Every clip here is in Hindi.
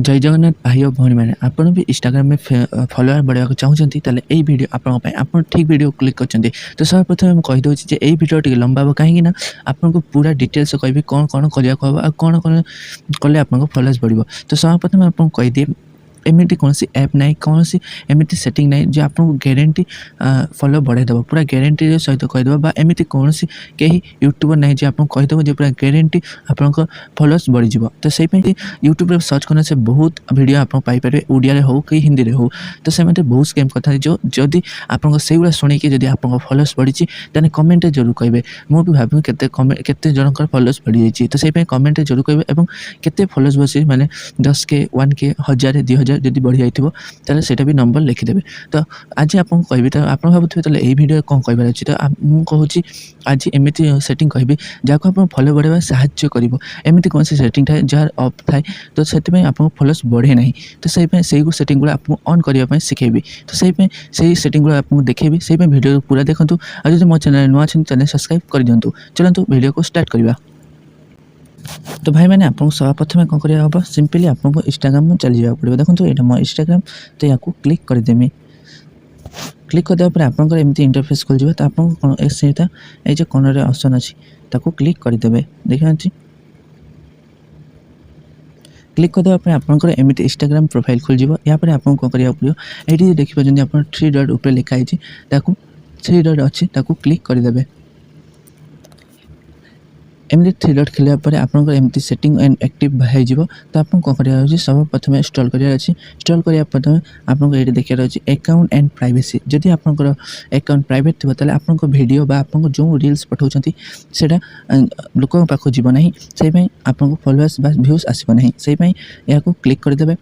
जय जगन्नाथ भाई और भौणी मैंने आपन भी इंस्टाग्राम में फॉलोअर बढ़ावा चाहते तेल वीडियो आप ठीक वीडियो क्लिक कर तो सर्वप्रथम कहीदे ये वीडियो टी लंबा हम कहीं आपको पूरा डिटेल्स कहि कौन कौन करने को हम कौन कौन कले आप फॉलोअर्स बढ़ो तो सर्वप्रथम आपको कहीदे एमती कौन सी ऐप ना कौन सी एमती सेटिंग ना जो आपको गारंटी फॉलो बढ़ाईदेव पूरा गारंटी सहित कहीदेव एमती कौन सी कहीं यूट्यूबर ना जो आपको कहीदेव जो पूरा गारंटी आप फॉलोअर्स बढ़ीज तो से यूट्यूब सर्च करने से बहुत वीडियो आप पाइपर ओडिया हो कि हिंदी हो तो से बहुत स्कैम करता जो जदि आप से शुणिकी जब आप फॉलोअर्स बढ़ी तेज कमेंट जरूर कहे मुझे भाव केते जनकर फॉलोअर्स बढ़ी जाइए तो से कमेंट जरूर कहे और केते फॉलोअर्स बस माने 10K 1K 1000 2000 जब बढ़ी जाइए तो भी नंबर लिखिदेवे तो आज आपको कहि तो आप भावुवे तो ये वीडियो कौन कहार अच्छी तो मुझे आज एमती सेटिंग कहि जहाँ आप फॉलो बढ़ावा साहाय्य करमती कौन सी सेटिंग थाए जार अफ थाए तो से आपको फॉलोअर्स बढ़े ना तो से सेटिंग गुड़ा आपको ऑन करने शिखेबी तो से सेटिंग गुड़ा आपको देखेबी से वीडियो पूरा देखूँ और जो मो चैनल नुआ चैनल सब्सक्राइब कर दिंतु चलते वीडियो को स्टार्ट करवा तो भाई मैंने आपको सर्वप्रथम कौन करा हम सिंपली आपको इंस्टाग्राम में चली जावाक पड़ो देखो ये मो इंस्टाग्राम तो या क्लिक करदेमी क्लिक करदे आप एमती इंटरफेस खोल तो आपको सीधा ये कॉर्नर ऑप्शन अच्छी ताको क्लिक करदे देखिए क्लिक करदे आप एमती इंस्टाग्राम प्रोफाइल खोल यापर आपको कौन करा पड़ो ये देखिए आप 3 डॉट ऊपर लिखाई 3 डॉट अच्छी क्लिक करदे एमती 3 डॉट खेल आपंकर एमती सेटिंग एंड एक्टिव हो तो आपको कौन करा सब प्रथम इंस्टॉल करार अच्छी इंस्टॉल करा प्रथम आपको ये देखार अच्छी अकाउंट एंड प्राइवेसी जदि आपंकर अकाउंट प्राइवेट थी तेल आप वीडियो आप जो रील्स पठाऊँ से लोक पाख जीव ना से आपको फॉलोअर्स व्यूज आसना से क्लिक करदे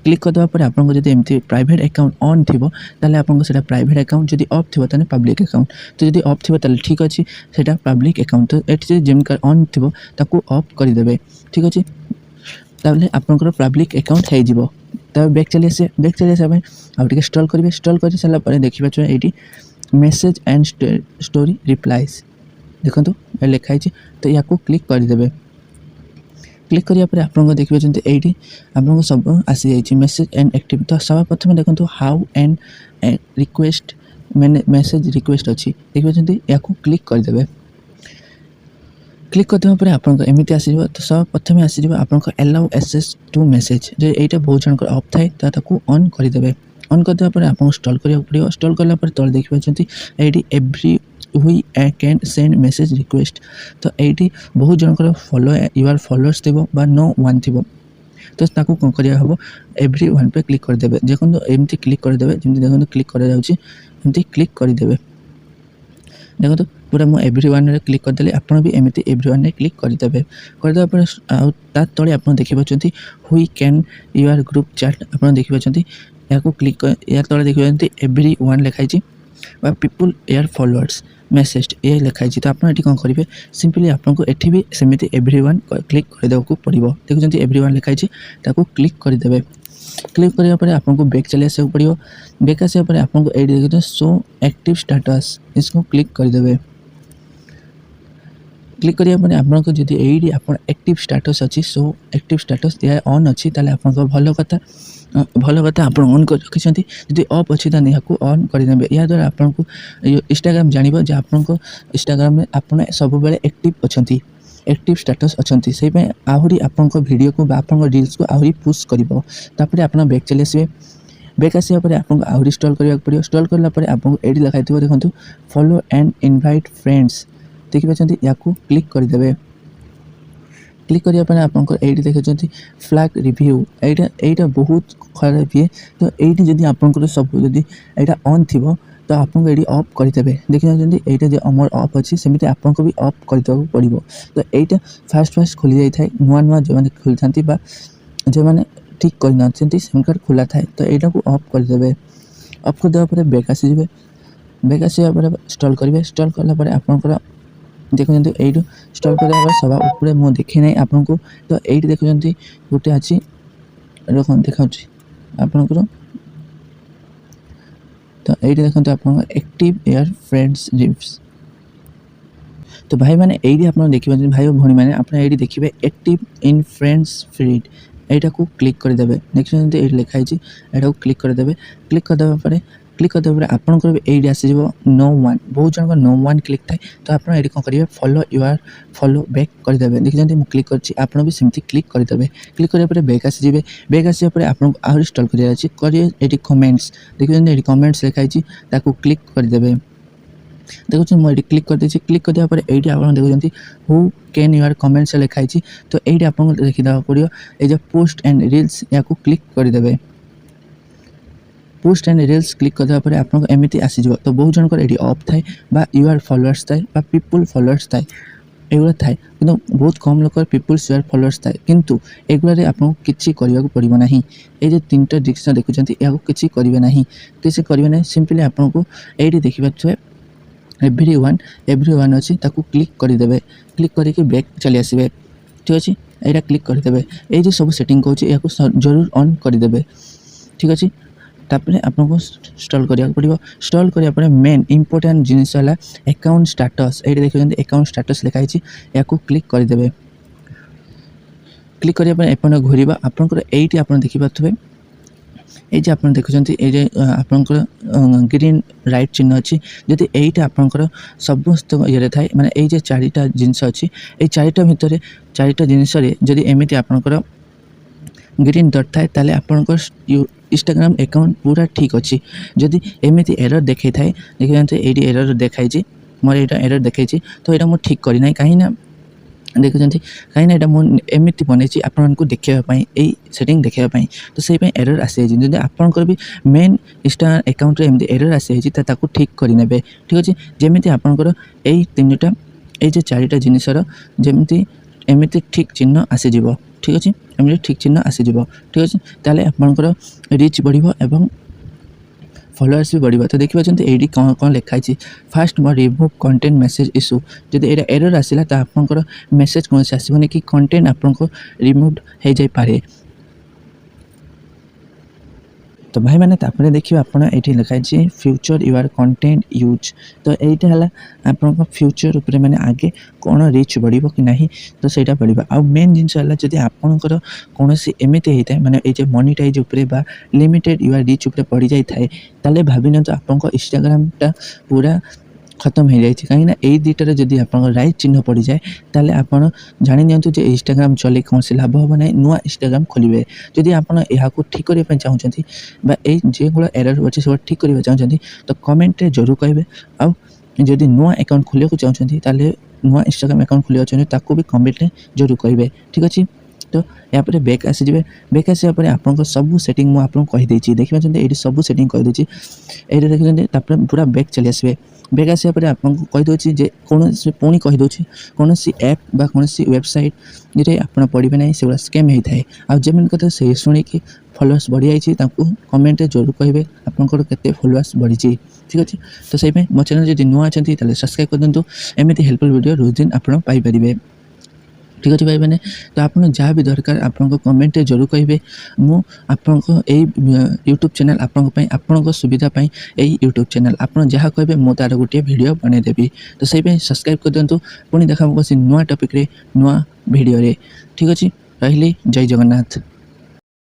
क्लिक करदे आपको जब एमती प्राइवेट अकाउंट ऑन थी ताले आपको सेटा प्राइवेट अकाउंट जब ऑफ थी ताले पब्लिक अकाउंट तो जब ऑफ थी ताले ठीक अच्छे सेटा पब्लिक अकाउंट तो ये जेमकार ऑन थी ताकू ऑफ करदे ठीक अच्छे ताले आपंकर पब्लिक अकाउंट हो तब बैक चली आसे आगे स्टॉल करेंगे स्टॉल कर सारापर देखिए ये मेसेज एंड स्टोरी रिप्लाइज देखो लिखाई तो या क्लिक करदे क्लिक करापर आपको देखिए ये आपको सब आसी जाइए मेसेज एंड एक्टिव तो सब प्रथम देखो how and request message request अच्छी देखिए या क्लिक करदे क्लिक करदे आपको एमती आस तो सब प्रथम आसीज आपको एलाउ एक्सेस टू मेसेज जो यहाँ बहुत जनक अफ थाए तो ऑन करदे ऑन करदे आपको स्टॉल करा पड़ो स्टॉल कलापर तले देखिए ये every we can send message request तो ये बहुत जनकर फॉलो यूर फॉलोअर्स थी नो वन थी तो ताकू कौन करा हम एव्री वन पे क्लिक करदे देखो एमती क्लिक करदे जमी देखो क्लिक करमती क्लिक करदे देखो पूरा मुझे एव्री वन क्लिक करदे आप भी एमती एव्री वन क्लिक करदे तले आप देखिए हुई कैन यूर ग्रुप चैट आप देखिए या क्लिक या तले देखिए एव्री वन लिखाई पीपुल एयर फॉलोअर्स मेसेज ये लिखाई तो आप कौन करेंगे सिंपली आपको ये भी सेमती एव्री वन क्लिक करदे पड़ो देखुं एव्री वन लिखाई क्लिक करदे क्लिक करापर आपको बैक चली आसा पड़ो बैक आसापर आपको ये देखिए शो एक्टिव स्टेटस इसको क्लिक करदे क्लिक करापर आपको जब ये आप एक्टिव स्टेटस अच्छी शो एक्टिव स्टेटस या ऑन अच्छी ताले आप भल कथा आप ऑन कर रखिंट जब अफ अच्छी तो यहाँ ऑन करदे या द्वारा आपको इंस्टाग्राम जान जो आपको इंस्टाग्राम में आप सब एक्टिव अच्छा एक्टिव स्टेटस अच्छा से आहरी आप वीडियो को आप रील्स को आहरी पुश कर आप बैक चली आसवे बैक आसापर आपको आहरी स्टॉल करा पड़ो स्टॉल कलापर आपको ये लिखाई देखो फॉलो एंड इनवाइट फ्रेंड्स देखिए या क्लिक करदे क्लिक करापर आपको ये देखिए फ्लैग रिव्यू यहाँ बहुत खराब ये तो ये जब आप सब जब यहाँ ऑन थी तो आपको ये ऑफ करदे देखिए यहाँ जो अमर ऑफ अच्छी सेमती आपको भी ऑफ करदे पड़ो तो यहाँ फास्ट खोली जाए नुआ नुआ जो मैंने खोली था जो मैंने ठीक करना सेमकार खोला थाए तो यहाँ को ऑफ करदे ऑफ करदे बैक आसीजे बैक आसापर स्टॉल करेंगे स्टॉल कलापर आपंकर देखुं ये स्टॉल कर सब ऊपर मुझे देखी ना आपको तो ये देखुं गोटे अच्छी रख देखा आपंकर तो ये देखो आप एक्टिव एयर फ्रेंड्स रिव्स तो भाई मैंने ये आप देखिए भाई और भौणी मैंने आप देखिए एक्टिव इन फ्रेंड्स फीड এইটাକୁ କ୍ଲିକ୍ କରିଦେବେ। ଦେଖୁଛନ୍ତି ଏଇଠି ଲେଖା ହେଇଛି, ଏଇଟାକୁ କ୍ଲିକ୍ କରିଦେବେ। କ୍ଲିକ୍ କରିଦେବା ପରେ ଆପଣଙ୍କର ବି ଏଇଠି ଆସିଯିବ नो वन। ବହୁତ ଜଣଙ୍କ नो वन କ୍ଲିକ୍ ଥାଏ, ତ ଆପଣ ଏଇଠି କ'ଣ କରିବେ, ଫଲୋ ବ୍ୟାକ୍ କରିଦେବେ। ଦେଖିଛନ୍ତି ମୁଁ କ୍ଲିକ୍ କରିଛି, ଆପଣ ବି ସେମିତି କ୍ଲିକ୍ କରିଦେବେ। କ୍ଲିକ୍ କରିବା ପରେ ବ୍ୟାକ୍ ଆସିଯିବେ। ବ୍ୟାକ୍ ଆସିବା ପରେ ଆପଣଙ୍କୁ ଆହୁରି ଇନଷ୍ଟଲ୍ କରିବାର ଅଛି। ଏଇଠି କମେଣ୍ଟସ୍, ଦେଖୁଛନ୍ତି ଏଇଠି କମେଣ୍ଟସ୍ ଲେଖା ହେଇଛି, ତାକୁ କ୍ଲିକ୍ କରିଦେବେ। ଦେଖୁଛନ୍ତି ମୁଁ ଏଇଠି କ୍ଲିକ୍ କରିଦେଇଛି। କ୍ଲିକ୍ କରିଦେବା ପରେ ଏଇଠି ଆପଣ ଦେଖୁଛନ୍ତି ହୁ କ୍ୟାନ୍ ୟୁଆର୍ କମେଣ୍ଟସ୍ ଲେଖା ହେଇଛି, ତ ଏଇଠି ଆପଣଙ୍କୁ ଦେଖିଦେବାକୁ ପଡ଼ିବ। ଏଇ ଯେଉଁ ପୋଷ୍ଟ ଆଣ୍ଡ ରିଲ୍ସ, ୟାକୁ କ୍ଲିକ୍ କରିଦେବେ। पोस्ट एंड रिल्स क्लिक करदेवा पर आपको एमती आसीज। तो बहुत जनकर ये अफ थाए यूआर फॉलोअर्स थाए पीपल फॉलोअर्स थाए एगुला थाए कि बहुत कम लोग पीपल्स यूआर फॉलोअर्स थाए किंतु एगुला आपको किसी करने को पड़ो ना। ये तीन टा डिक्शन देखुं या किसी करेंगे ना किसी करेंगे ना सिंपली आपको ये देखिए एव्री वन अच्छी क्लिक करदे। क्लिक करके बैक चली आसबे। ठीक अच्छे यहाँ क्लिक करदे। ये जो सब सेटिंग कौन या जरूर ऑन करदे। ठीक अच्छे तापर आपको इंस्टॉल करिया पड़ो। इंस्टॉल करिया मेन इंपोर्टेंट जिनिस है अकाउंट स्टेटस। ये देखिए अकाउंट स्टेटस लिखाई या क्लिक करदे। क्लिक करिया एपन घूरवा आपंकर ये आप देखिपे ये आप देखुं ये आपंकर ग्रीन राइट चिन्ह अच्छी जदि यहीटा आपंकर समस्त ये थाए माने ये चारिटा जिनस अच्छी ये चारिटा भितर चारिटा जिनस जदि एमती आपंकर ग्रीन डट थाए ताले आपंकर इंस्टाग्राम अकाउंट पूरा ठीक अच्छी। जदि एमती एरर देखा थाए देखिए ये एरर देखाई मोर यहाँ एरर देखी तो यहाँ मुझे ठीक करना कहीं देखुं कहीं एमती बनई आपको देखापी यही सेटिंग देखापी तो से एरर आसी जब आपंकर भी मेन इंस्टाग्राम अकाउंट एमती एरर आसी ठीक करने। ठीक अच्छे जमी आपंकर यही तीनटा ये चारिटा जिनसर जमी एमती ठीक चिन्ह आसीज। ठीक अच्छे एमती ठीक चिन्ह आसीज। ठीक अच्छे ताले आपंकर रिच बढ़िबो एवं फॉलोअर्स भी बढ़िबो। तो देखिए ये कौन कौन लिखाई फास्ट मोर रिमूव कंटेंट मेसेज इश्यू जब ये एरर आसला तो आपंकर मेसेज कौन से आसबनी कि कंटेंट आपको रिमूव हो जाई पारे। तो भाई मैंने तापरे देखिए आपन ये लिखाई फ्यूचर यूआर कंटेंट यूज तो यहीटा है आप फ्यूचर उपरे मैंने आगे कौन रिच बढ़िबो कि नहीं तो सहीटा बढ़िबो। आ मेन जिनस है जदि आपंकर कौन एमती होता है माने ये मोनिटाइज उपरे बा लिमिटेड यूआर रिच उपरे पड़ जाए ताले भाविन तो आपंक इंस्टाग्रामटा पूरा खत्म हो जाए कहीं यही दुईटार जब आप राइट चिन्ह पड़ जाए ताले आपन जानी दिंतु जे इंस्टाग्राम चले कौन से लाभ हम ना नुआ इंस्टाग्राम खोलेंगे। जदि आपड़ यह ठीक करने चाहते जेगुला एरर अच्छे सब ठीक करने चाहते तो कमेंट जरूर कहे। आदि नुआ अकाउंट खोलिया चाहते ताले नुआ इंस्टाग्राम अकाउंट खोलिया चाहते भी कमेंट जरूर कहे। ठीक अच्छे तो यहाँ पर बैक आसीजे। बैक आसापर आप सब सेटिंग मुझे आपको कहीदे देखिए ये सब सेटिंग कहीदे। ये देखिए पूरा बैक चली आसबे। बैक आसापर पर आपको कहीदे जे कौन पुणी कहीदे कौन ऐप बा कौन वेबसाइट ये आप पढ़े ना से स्कैम होता है। आम कथा से शुणिकी फॉलोअर्स बढ़ी जाए कमेंट जरूर कहे आपंकर केते फॉलोअर्स बढ़ी। ठीक अच्छे तो से मो चैनल जब नुआ अच्छा सब्सक्राइब कर दिंतु एमती हेल्पफुल वीडियो रोज दिन आप पाइपर। ठीक अच्छे भाई मैंने तो आप जहाँ भी दरकार आपको कमेंट जरूर कहे। मुझको यूट्यूब चैनल आपण सुविधा यही यूट्यूब चैनल आप जहाँ कहे मुझे तार गोटे वीडियो बनईदेवी। तो से सब्सक्राइब कर दिंतु पुणी देखा नुआ टॉपिक रे नुआ वीडियो रे। ठीक अच्छे रही जय जगन्नाथ।